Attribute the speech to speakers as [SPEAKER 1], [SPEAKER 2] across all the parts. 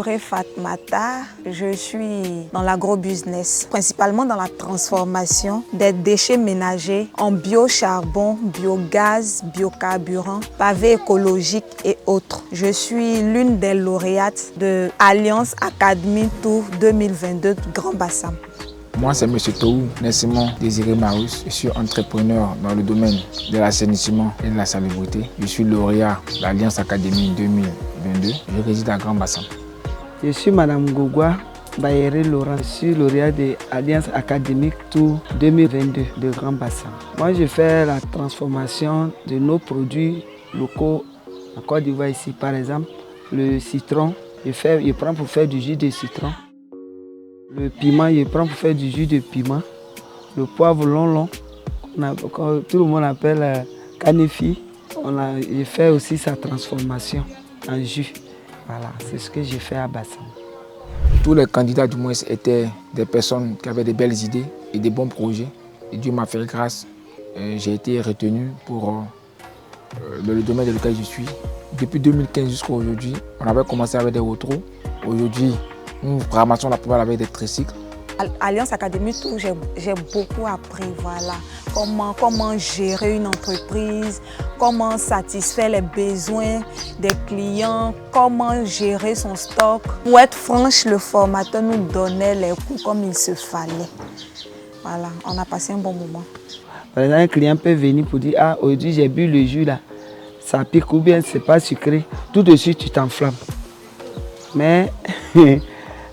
[SPEAKER 1] Touré Fatmata. Je suis dans l'agro-business, principalement dans la transformation des déchets ménagers en biocharbon, biogaz, biocarburant, pavés écologiques et autres. Je suis l'une des lauréates de Alliance Academy Tour 2022 Grand Bassam.
[SPEAKER 2] Moi, c'est M. Tohou Nessimon Désiré Marus. Je suis entrepreneur dans le domaine de l'assainissement et de la salubrité. Je suis lauréat de l'Alliance Académie 2022. Je réside à Grand Bassam.
[SPEAKER 3] Je suis Mme Gogwa Bayere Laurent. Je suis lauréat de l'Alliance Académique Tour 2022 de Grand Bassam. Moi, je fais la transformation de nos produits locaux en Côte d'Ivoire ici. Par exemple, le citron, je prends pour faire du jus de citron. Le piment, je prends pour faire du jus de piment. Le poivre long, tout le monde appelle canefi. Je fais aussi sa transformation en jus. Voilà, c'est ce que j'ai fait à Bassam.
[SPEAKER 2] Tous les candidats du moins étaient des personnes qui avaient de belles idées et des bons projets. Et Dieu m'a fait grâce. J'ai été retenu pour le domaine dans lequel je suis. Depuis 2015 jusqu'à aujourd'hui, on avait commencé avec des retrous. Aujourd'hui, nous ramassons la poubelle avec des tricycles.
[SPEAKER 1] Alliance Académie Tour, j'ai beaucoup appris, voilà, comment gérer une entreprise, comment satisfaire les besoins des clients, comment gérer son stock. Pour être franche, le formateur nous donnait les cours comme il se fallait. Voilà, on a passé un bon moment.
[SPEAKER 3] Par exemple, un client peut venir pour dire « Ah, aujourd'hui j'ai bu le jus là, ça pique ou bien c'est pas sucré ». Tout de suite, tu t'enflammes. Mais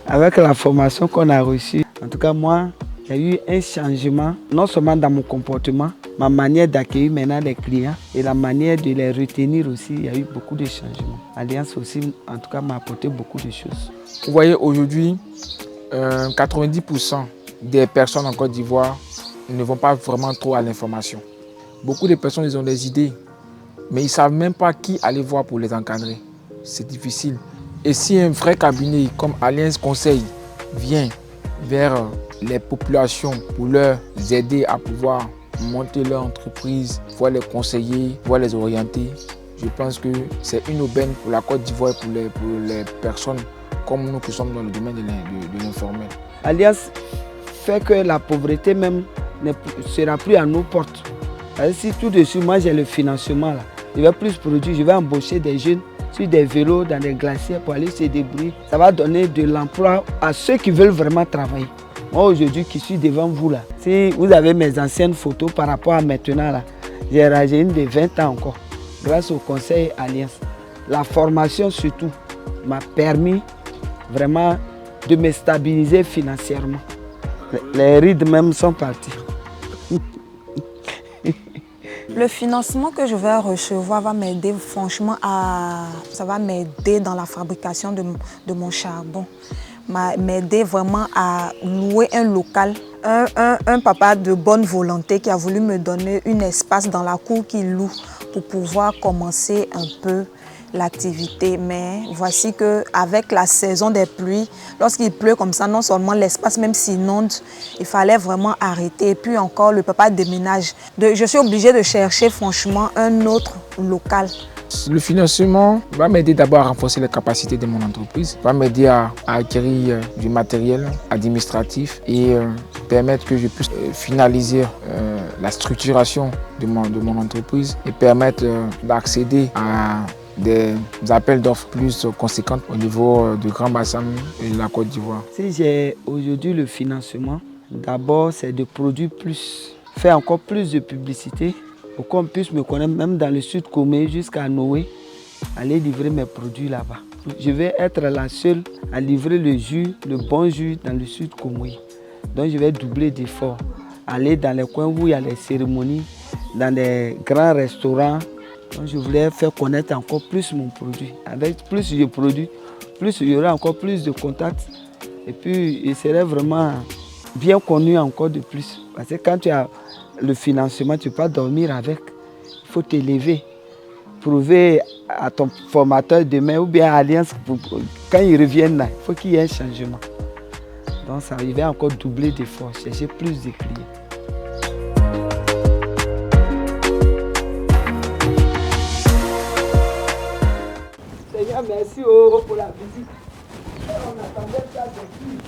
[SPEAKER 3] avec la formation qu'on a reçue, en tout cas moi, il y a eu un changement, non seulement dans mon comportement, ma manière d'accueillir maintenant les clients et la manière de les retenir aussi, il y a eu beaucoup de changements. Alliance aussi, en tout cas, m'a apporté beaucoup de choses.
[SPEAKER 2] Vous voyez, aujourd'hui, 90% des personnes en Côte d'Ivoire ne vont pas vraiment trop à l'information. Beaucoup de personnes, ils ont des idées, mais ils ne savent même pas qui aller voir pour les encadrer. C'est difficile. Et si un vrai cabinet comme Alliance Conseil vient vers les populations pour leur aider à pouvoir monter leur entreprise, pouvoir les conseiller, pouvoir les orienter, je pense que c'est une aubaine pour la Côte d'Ivoire et pour les personnes comme nous qui sommes dans le domaine de l'informel.
[SPEAKER 3] Alliance fait que la pauvreté même ne sera plus à nos portes. Si tout de suite, moi j'ai le financement, là, je vais plus produire, je vais embaucher des jeunes sur des vélos dans des glaciers pour aller se débrouiller. Ça va donner de l'emploi à ceux qui veulent vraiment travailler. Moi aujourd'hui qui suis devant vous là, si vous avez mes anciennes photos par rapport à maintenant là, j'ai rajeuni de 20 ans encore grâce au conseil Alliance. La formation surtout m'a permis vraiment de me stabiliser financièrement. Les rides même sont partis.
[SPEAKER 1] Le financement que je vais recevoir va m'aider franchement ça va m'aider dans la fabrication de mon charbon. M'aider vraiment à louer un local. Un papa de bonne volonté qui a voulu me donner un espace dans la cour qu'il loue pour pouvoir commencer un peu l'activité. Mais voici qu'avec la saison des pluies, lorsqu'il pleut comme ça, non seulement l'espace même s'inonde, il fallait vraiment arrêter. Et puis encore, le papa déménage. Je suis obligée de chercher franchement un autre local.
[SPEAKER 2] Le financement va m'aider d'abord à renforcer les capacités de mon entreprise, va m'aider à acquérir du matériel administratif et permettre que je puisse finaliser la structuration de mon entreprise et permettre d'accéder à des appels d'offres plus conséquents au niveau du Grand Bassam et de la Côte d'Ivoire.
[SPEAKER 3] Si j'ai aujourd'hui le financement, d'abord c'est de produire plus, faire encore plus de publicité pour qu'on puisse me connaître même dans le sud Comé jusqu'à Noé, aller livrer mes produits là-bas. Je vais être la seule à livrer le jus, le bon jus dans le sud Comé. Donc je vais doubler d'efforts, aller dans les coins où il y a les cérémonies, dans les grands restaurants. Donc je voulais faire connaître encore plus mon produit. Avec plus je produis, plus il y aura encore plus de contacts. Et puis il serait vraiment bien connu encore de plus. Parce que quand tu as le financement, tu ne peux pas dormir avec. Il faut t'élever. Prouver à ton formateur demain ou bien à Alliance, quand ils reviennent là, il faut qu'il y ait un changement. Donc ça va encore doubler d'efforts, chercher plus de clients. Seigneur, merci pour la visite. on attendait ça depuis.